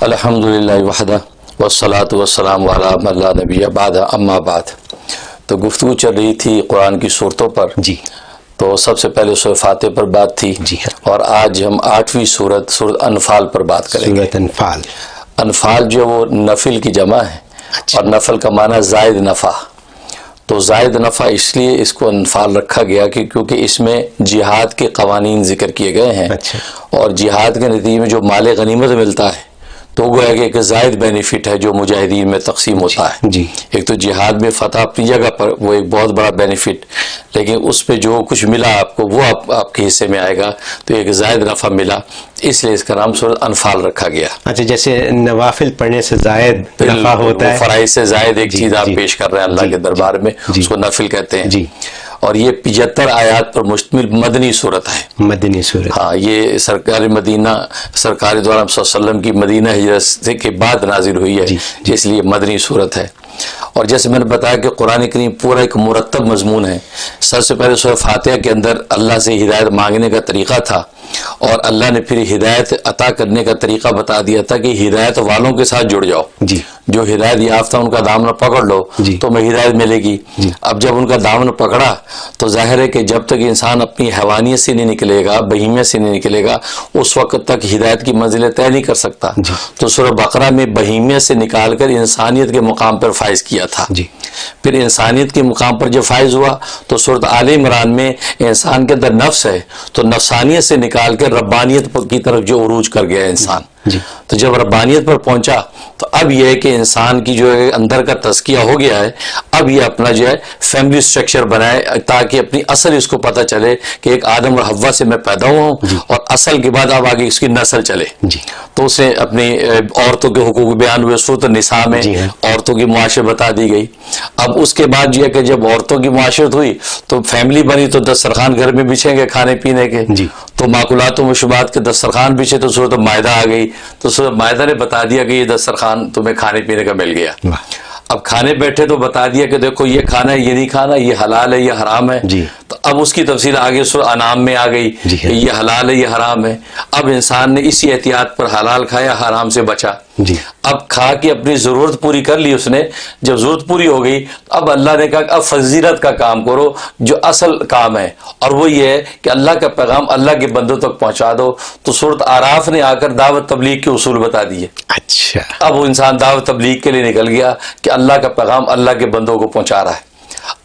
الحمدللہ وحدہ والصلاة والسلام علی من لا نبی بعد اما بعد. تو گفتگو چل رہی تھی قرآن کی صورتوں پر. جی. تو سب سے پہلے سورہ فاتح پر بات تھی. جی. اور آج ہم 8ویں سورت انفال پر بات کریں گے. سورۃ انفال. انفال جو وہ نفل کی جمع ہے. اچھا. اور نفل کا معنی زائد نفع. تو زائد نفع اس لیے اس کو انفال رکھا گیا کہ کیونکہ اس میں جہاد کے قوانین ذکر کیے گئے ہیں. اچھا. اور جہاد کے نتیجے میں جو مال غنیمت ملتا ہے تو وہ ہے کہ ایک زائد بینیفٹ ہے جو مجاہدین میں تقسیم ہوتا ہے. جی. ایک تو جہاد میں فتح اپنی جگہ پر وہ ایک بہت بڑا بینیفٹ، لیکن اس پہ جو کچھ ملا آپ کو وہ آپ کے حصے میں آئے گا، تو ایک زائد نفع ملا، اس لیے اس کا نام سورۃ انفال رکھا گیا. اچھا، جیسے نوافل پڑھنے سے زائد نفع ہوتا ہے، فرائض سے زائد ایک چیز آپ پیش کر رہے ہیں اللہ کے دربار میں، اس کو نفل کہتے ہیں. جی. اور یہ 75 آیات پر مشتمل مدنی صورت ہے. مدنی صورت. ہاں، یہ سرکار مدینہ سرکار دو عالم صلی اللہ علیہ وسلم کی مدینہ ہجرت کے بعد نازل ہوئی ہے. اس لیے مدنی صورت ہے. اور جیسے میں نے بتایا کہ قرآن کریم پورا ایک مرتب مضمون ہے. سب سے پہلے سورہ فاتحہ کے اندر اللہ سے ہدایت مانگنے کا طریقہ تھا، اور اللہ نے پھر ہدایت عطا کرنے کا طریقہ بتا دیا تھا کہ ہدایت والوں کے ساتھ جڑ جاؤ. جی. جو ہدایت یافتہ ان کا دامن پکڑ لو تو میں ہدایت ملے گی. اب جب ان کا دامن پکڑا تو ظاہر ہے کہ جب تک انسان اپنی حیوانیت سے نہیں نکلے گا، بہیمیت سے نہیں نکلے گا، اس وقت تک ہدایت کی منزلیں طے نہیں کر سکتا. تو سورہ بقرہ میں بہیمیت سے نکال کر انسانیت کے مقام پر فائز کیا تھا. پھر انسانیت کے مقام پر جب فائز ہوا تو سورۃ آل عمران میں انسان کے اندر نفس ہے تو نفسانیت سے نکال کر ربانیت کی طرف جو عروج کر گیا انسان. تو جب ربانیت پر پہنچا تو اب یہ ہے کہ انسان کی جو ہے اندر کا تزکیہ ہو گیا ہے. اب یہ اپنا جو ہے فیملی سٹرکچر بنائے تاکہ اپنی اصل اس کو پتہ چلے کہ ایک آدم اور حوا سے میں پیدا ہوا ہوں، اور اصل کے بعد اب آگے اس کی نسل چلے. تو اسے اپنی عورتوں کے حقوق بیان ہوئے سورۃ النساء میں. عورتوں کی معاشرت بتا دی گئی. اب اس کے بعد یہ ہے کہ جب عورتوں کی معاشرت ہوئی تو فیملی بنی تو دسترخوان گھر میں بچھیں گے کھانے پینے کے. تو معقولات و مشروبات کے دسترخوان بچھے تو سورۃ مائدہ آ گئی. تو سورۃ مائدہ نے بتا دیا کہ یہ دسترخوان تمہیں کھانے پینے کا مل گیا. اب کھانے بیٹھے تو بتا دیا کہ دیکھو یہ کھانا ہے، یہ نہیں کھانا، یہ حلال ہے، یہ حرام ہے. تو اب اس کی تفصیل آگے سورۃ انعام میں آ گئی کہ یہ حلال ہے، یہ حرام ہے. اب انسان نے اسی احتیاط پر حلال کھایا، حرام سے بچا. اب کھا کے اپنی ضرورت پوری کر لی اس نے. جب ضرورت پوری ہو گئی اب اللہ نے کہا کہ اب فضیلت کا کام کرو جو اصل کام ہے، اور وہ یہ ہے کہ اللہ کا پیغام اللہ کے بندوں تک پہنچا دو. تو سورۃ اعراف نے آ کر دعوت تبلیغ کے اصول بتا دیے. اچھا. اب وہ انسان دعوت تبلیغ کے لیے نکل گیا کہ اللہ کا پیغام اللہ کے بندوں کو پہنچا رہا ہے.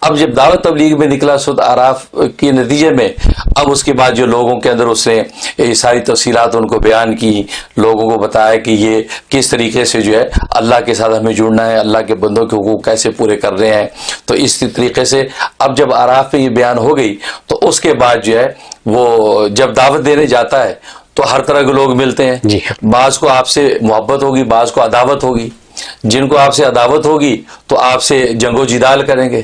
اب جب دعوت تبلیغ میں نکلا سورۃ اعراف کے نتیجے میں اب اس کے بعد جو لوگوں کے اندر اس نے یہ ساری تفصیلات ان کو بیان کی، لوگوں کو بتایا کہ یہ کس طریقے سے جو ہے اللہ کے ساتھ ہمیں جڑنا ہے، اللہ کے بندوں کے حقوق کیسے پورے کر رہے ہیں. تو اس طریقے سے اب جب اعراف میں یہ بیان ہو گئی تو اس کے بعد جو ہے وہ جب دعوت دینے جاتا ہے تو ہر طرح کے لوگ ملتے ہیں. بعض کو آپ سے محبت ہوگی، بعض کو عداوت ہوگی. جن کو آپ سے عداوت ہوگی تو آپ سے جنگ و جدال کریں گے.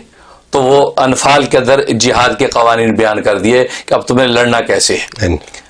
تو وہ انفال کے اندر جہاد کے قوانین بیان کر دیے کہ اب تمہیں لڑنا کیسے ہے.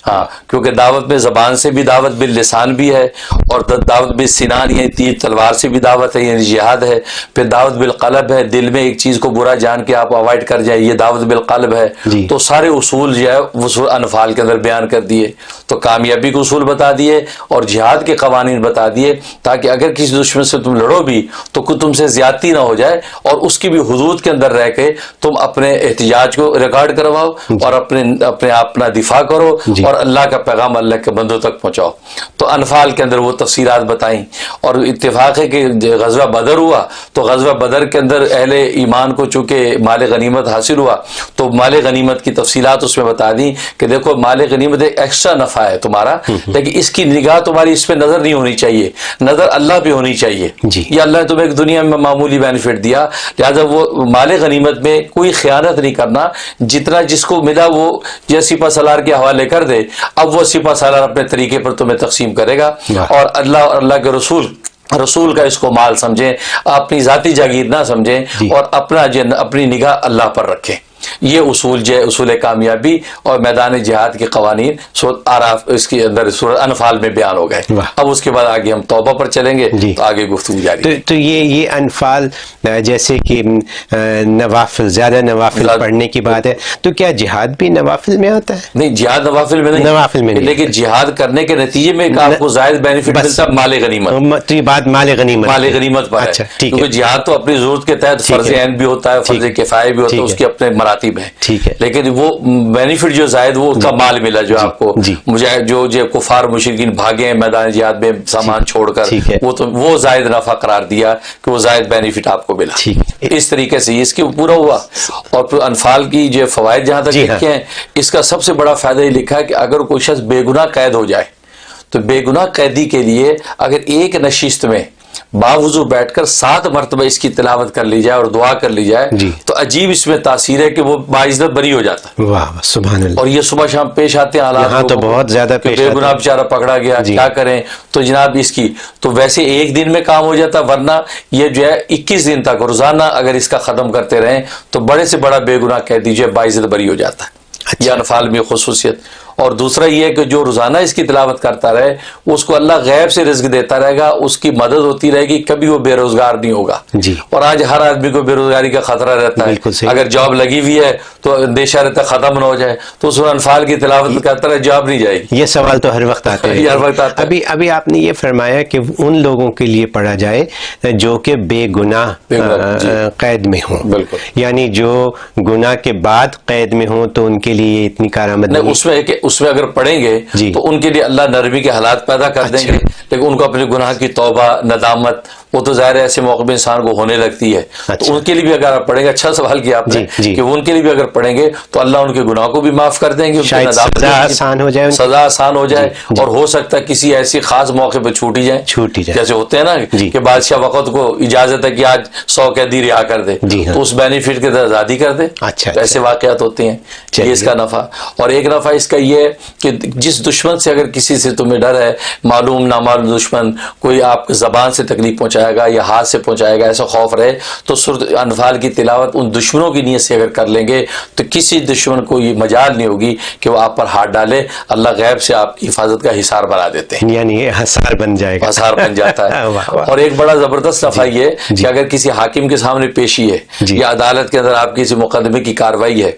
ہاں، کیونکہ دعوت میں زبان سے بھی دعوت، باللسان بھی ہے، اور دعوت بالسنان یعنی تیر تلوار سے بھی دعوت ہے، یعنی جہاد ہے. پھر دعوت بالقلب ہے، دل میں ایک چیز کو برا جان کے آپ اوائڈ کر جائیں، یہ دعوت بالقلب ہے. تو سارے اصول جو ہے وہ انفال کے اندر بیان کر دیے. تو کامیابی کے اصول بتا دیے اور جہاد کے قوانین بتا دیے تاکہ اگر کسی دشمن سے تم لڑو بھی تو کوئی تم سے زیادتی نہ ہو جائے، اور اس کی بھی حدود کے اندر رہ کے تم اپنے احتجاج کو ریکارڈ کرواؤ اور اپنے اپنا دفاع کرو اور اللہ کا پیغام اللہ کے بندوں تک پہنچاؤ. تو انفال کے اندر وہ تفصیلات بتائیں. اور اتفاق ہے کہ غزوہ بدر ہوا تو غزوہ بدر کے اندر اہل ایمان کو چونکہ مال غنیمت حاصل ہوا تو مال غنیمت کی تفصیلات اس میں بتا دیں کہ دیکھو مال غنیمت ایک ایکسٹرا نفع ہے تمہارا، لیکن اس کی نگاہ تمہاری اس پہ نظر نہیں ہونی چاہیے، نظر اللہ پہ ہونی چاہیے. یہ اللہ نے تمہیں ایک دنیا میں معمولی بینیفٹ دیا، لہٰذا وہ مال غنیمت میں کوئی خیانت نہیں کرنا. جتنا جس کو ملا وہ جیسے سپہ سالار کے حوالے کر دے. اب وہ سپہ سالار اپنے طریقے پر تمہیں تقسیم کرے گا، اور اللہ کے رسول کا اس کو مال سمجھیں، اپنی ذاتی جاگیر نہ سمجھیں، اور اپنی نگاہ اللہ پر رکھیں. یہ اصول جو ہے اصول کامیابی اور میدان جہاد کے قوانین سورۃ اعراف اس کے اندر سورۃ انفال میں بیان ہو گئے. اب اس کے بعد آگے ہم توبہ پر چلیں گے تو آگے گفتگو جاری ہے. تو یہ انفال جیسے کہ نوافل، زیادہ نوافل پڑھنے کی بات ہے، تو کیا جہاد بھی نوافل میں آتا ہے؟ نہیں، جہاد نوافل میں نہیں، نوافل میں نہیں، لیکن جہاد کرنے کے نتیجے میں آپ کو زائد بینیفٹ ملتا ہے مال غنیمت. تو یہ بات مال غنیمت پر ہے. اچھا ٹھیک کیونکہ ہے. جہاد تو اپنی ضرورت کے تحت فرض عین بھی ہوتا ہے، فرض کفایہ بھی ہوتا ہے، اس کے اپنے مراتب ہیں. ٹھیک ہے. لیکن وہ بینیفٹ جو زائد وہ اس کا مال ملا جو آپ کو جو کفار مشرکین بھاگے ہیں میدان جہاد میں سامان چھوڑ کر، وہ زائد نفع قرار دیا کہ وہ زائد بینیفٹ آپ کو ملا. اس طریقے سے اس کے پورا ہوا. اور پھر انفال کی جو فوائد جہاں تک لکھے ہیں، اس کا سب سے بڑا فائدہ یہ لکھا ہے کہ اگر کوئی شخص بے گناہ قید ہو جائے تو بے گناہ قیدی کے لیے اگر ایک نشست میں باوضو بیٹھ کر 7 مرتبہ اس کی تلاوت کر لی جائے اور دعا کر لی جائے تو عجیب اس میں تاثیر ہے کہ وہ باعزت بری ہو جاتا ہے. واہ سبحان اللہ. اور یہ صبح شام پیش آتے ہیں حالات، یہاں تو بہت زیادہ پیش بے گناہ بیچارہ پکڑا گیا، کیا کریں. تو جناب اس کی تو ویسے ایک دن میں کام ہو جاتا، ورنہ یہ جو ہے 21 دن تک روزانہ اگر اس کا ختم کرتے رہیں تو بڑے سے بڑا بے گناہ قیدی جو ہے باعزت بری ہو جاتا ہے. یہ انفال میں خصوصیت. اور دوسرا یہ ہے کہ جو روزانہ اس کی تلاوت کرتا رہے اس کو اللہ غیب سے رزق دیتا رہے گا، اس کی مدد ہوتی رہے گی، کبھی وہ بے روزگار نہیں ہوگا. اور آج ہر آدمی کو بے روزگاری کا خطرہ رہتا ہے. اگر جاب لگی ہوئی ہے تو اندیشہ رہتا ہے ختم نہ ہو جائے، تو اس انفال کی تلاوت کرتا رہے جاب نہیں جائے گی. یہ سوال تو ہر وقت آتے ہیں. ہر وقت آتا ہے. ابھی آپ نے یہ فرمایا کہ ان لوگوں کے لیے پڑھا جائے جو کہ بے گناہ قید میں ہوں. بالکل. یعنی جو گناہ کے بعد قید میں ہوں تو ان کے لیے اتنی کارآمد نہیں. اس میں اگر پڑھیں گے تو ان کے لیے اللہ نرمی کے حالات پیدا کر دیں گے، لیکن ان کو اپنے گناہ کی توبہ ندامت وہ تو ظاہر ایسے موقع میں انسان کو ہونے لگتی ہے. تو ان کے لیے بھی اگر آپ پڑھیں گے، اچھا سوال کیا آپ نے کہ ان کے لیے بھی اگر پڑھیں گے تو اللہ ان کے گناہ کو بھی معاف کر دیں گے، سزا آسان ہو جائے، سزا آسان ہو جائے. اور ہو سکتا ہے کسی ایسی خاص موقع پہ چھوٹی جائے جیسے ہوتے ہیں نا کہ بادشاہ وقت کو اجازت ہے کہ آج 100 قیدی رہا کر دے تو اس بینیفٹ کے تحت آزادی کر دے. ایسے واقعات ہوتے ہیں. یہ اس کا نفع. اور ایک نفع اس کا یہ ہے کہ جس دشمن سے اگر کسی سے تمہیں ڈر ہے، معلوم نامعلوم دشمن کوئی آپ زبان سے تکلیف پہنچائے گا یا ہاتھ سے پہنچائے گا، ایسا خوف رہے تو سورۃ انفال کی تلاوت ان دشمنوں کی نیت سے اگر کر لیں گے تو کسی دشمن کو یہ مجال نہیں ہوگی کہ وہ آپ پر ہاتھ ڈالے. اللہ غیب سے آپ کی حفاظت کا حصار بنا دیتے ہیں، یعنی یہ حصار بن جائے گا، حصار بن جاتا ہے. اور ایک بڑا زبردست نفع یہ کہ اگر کسی حاکم کے سامنے پیشی ہے یا عدالت کے اندر آپ کسی مقدمے کی کارروائی ہے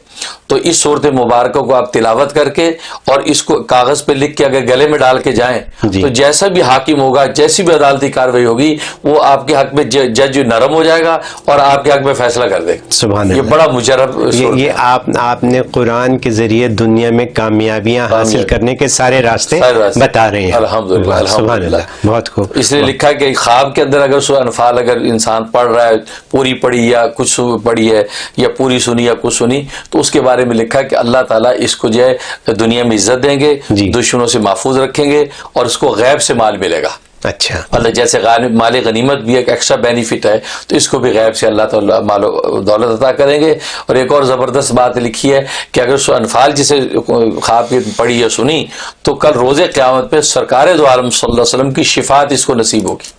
تو اس صورت مبارکہ کو آپ تلاوت کر کے اور اس کو کاغذ پہ لکھ کے اگر گلے میں ڈال کے جائیں تو جیسا بھی حاکم ہوگا، جیسی بھی عدالتی کارروائی ہوگی، وہ آپ کے حق میں جج نرم ہو جائے گا اور آپ کے حق میں فیصلہ کر دے گا. سبحان اللہ. یہ بڑا مجرب یہ آپ نے قرآن کے ذریعے دنیا میں کامیابیاں حاصل کرنے کے سارے راستے بتا رہے ہیں. الحمدللہ الحمدللہ. بہت خوب. اس لیے لکھا کہ خواب کے اندر اگر سورۃ انفال اگر انسان پڑھ رہا ہے، پوری پڑھی یا کچھ پڑھی ہے یا پوری سنی یا کچھ سنی، تو اس کے بارے میں لکھا کہ اللہ تعالیٰ اس کو جو ہے دنیا میں عزت دیں گے، دشمنوں سے محفوظ رکھیں گے اور اس کو غیب سے مال ملے گا. اچھا. اللہ جیسے مال غنیمت بھی ایک ایکسٹرا بینیفٹ ہے تو اس کو بھی غیب سے اللہ تعالیٰ مال و دولت عطا کریں گے. اور ایک اور زبردست بات لکھی ہے کہ اگر سورۃ انفال جسے خواب کی پڑھی یا سنی تو کل روز قیامت پہ سرکار دو عالم صلی اللہ علیہ وسلم کی شفاعت اس کو نصیب ہوگی.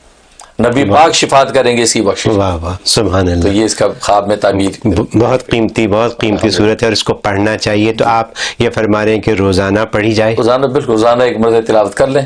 نبی پاک شفاعت کریں گے اسی بخش. واہ واہ سبحان اللہ. تو یہ اس کا خواب میں تعبیر بہت قیمتی صورت ہے اور اس کو پڑھنا چاہیے. تو آپ یہ فرما رہے ہیں کہ روزانہ پڑھی جائے؟ روزانہ بالکل، روزانہ ایک مرتبہ تلاوت کر لیں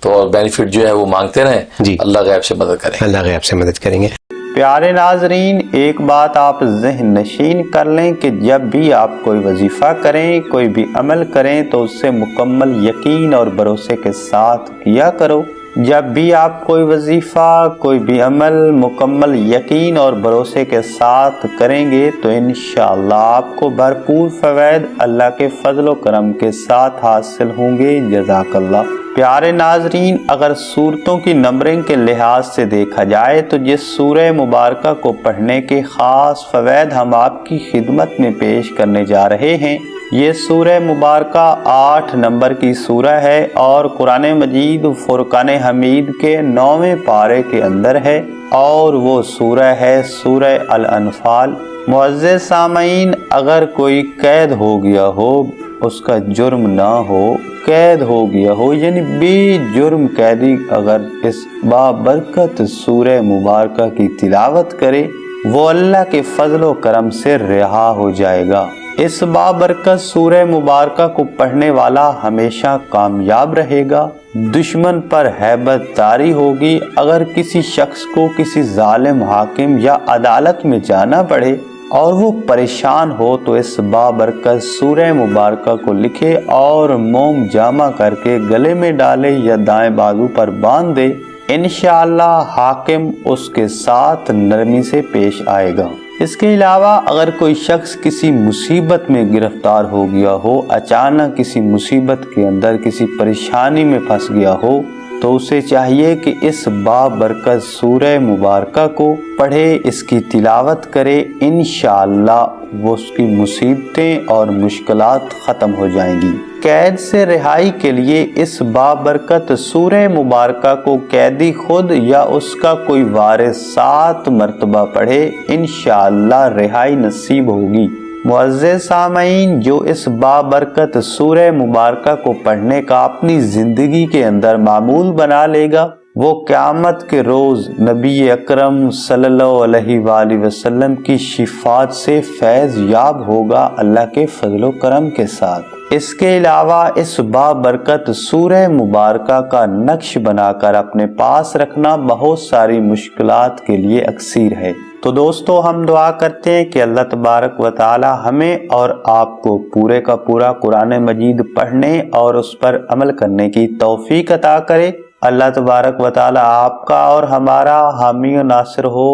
تو بینیفٹ جو ہے وہ مانگتے رہیں. اللہ غیب سے مدد کریں. اللہ غیب سے مدد کریں گے. پیارے ناظرین، ایک بات آپ ذہن نشین کر لیں کہ جب بھی آپ کوئی وظیفہ کریں، کوئی بھی عمل کریں تو اس سے مکمل یقین اور بھروسے کے ساتھ کیا کرو. جب بھی آپ کوئی وظیفہ، کوئی بھی عمل مکمل یقین اور بھروسے کے ساتھ کریں گے تو انشاءاللہ آپ کو بھرپور فوائد اللہ کے فضل و کرم کے ساتھ حاصل ہوں گے. جزاک اللہ. پیارے ناظرین، اگر سورتوں کی نمبرنگ کے لحاظ سے دیکھا جائے تو جس سورہ مبارکہ کو پڑھنے کے خاص فوائد ہم آپ کی خدمت میں پیش کرنے جا رہے ہیں، یہ سورہ مبارکہ 8 نمبر کی سورہ ہے اور قرآن مجید فرقان حمید کے 9ویں پارے کے اندر ہے اور وہ سورہ ہے سورہ الانفال. معزز سامعین، اگر کوئی قید ہو گیا ہو، اس کا جرم نہ ہو، قید ہو گیا ہو، یعنی بے جرم قیدی اگر اس بابرکت سورہ مبارکہ کی تلاوت کرے، وہ اللہ کے فضل و کرم سے رہا ہو جائے گا. اس بابرکت سورہ مبارکہ کو پڑھنے والا ہمیشہ کامیاب رہے گا، دشمن پر ہیبت داری ہوگی۔ اگر کسی شخص کو کسی ظالم حاکم یا عدالت میں جانا پڑے اور وہ پریشان ہو تو اس بابرکت سورہ مبارکہ کو لکھے اور موم جامع کر کے گلے میں ڈالے یا دائیں بازو پر باندھ دے، انشاءاللہ حاکم اس کے ساتھ نرمی سے پیش آئے گا۔ اس کے علاوہ اگر کوئی شخص کسی مصیبت میں گرفتار ہو گیا ہو، اچانک کسی مصیبت کے اندر کسی پریشانی میں پھنس گیا ہو، تو اسے چاہیے کہ اس بابرکت سورہ مبارکہ کو پڑھے، اس کی تلاوت کرے، انشاءاللہ وہ اس کی مصیبتیں اور مشکلات ختم ہو جائیں گی۔ قید سے رہائی کے لیے اس بابرکت سورہ مبارکہ کو قیدی خود یا اس کا کوئی وارث 7 مرتبہ پڑھے، انشاءاللہ رہائی نصیب ہوگی۔ معزز سامعین، جو اس بابرکت سورہ مبارکہ کو پڑھنے کا اپنی زندگی کے اندر معمول بنا لے گا، وہ قیامت کے روز نبی اکرم صلی اللہ علیہ وآلہ وسلم کی شفاعت سے فیض یاب ہوگا اللہ کے فضل و کرم کے ساتھ۔ اس کے علاوہ اس بابرکت سورہ مبارکہ کا نقش بنا کر اپنے پاس رکھنا بہت ساری مشکلات کے لیے اکسیر ہے۔ تو دوستو، ہم دعا کرتے ہیں کہ اللہ تبارک و تعالی ہمیں اور آپ کو پورے کا پورا قرآن مجید پڑھنے اور اس پر عمل کرنے کی توفیق عطا کرے۔ اللہ تبارک و تعالی آپ کا اور ہمارا حامی و ناصر ہو۔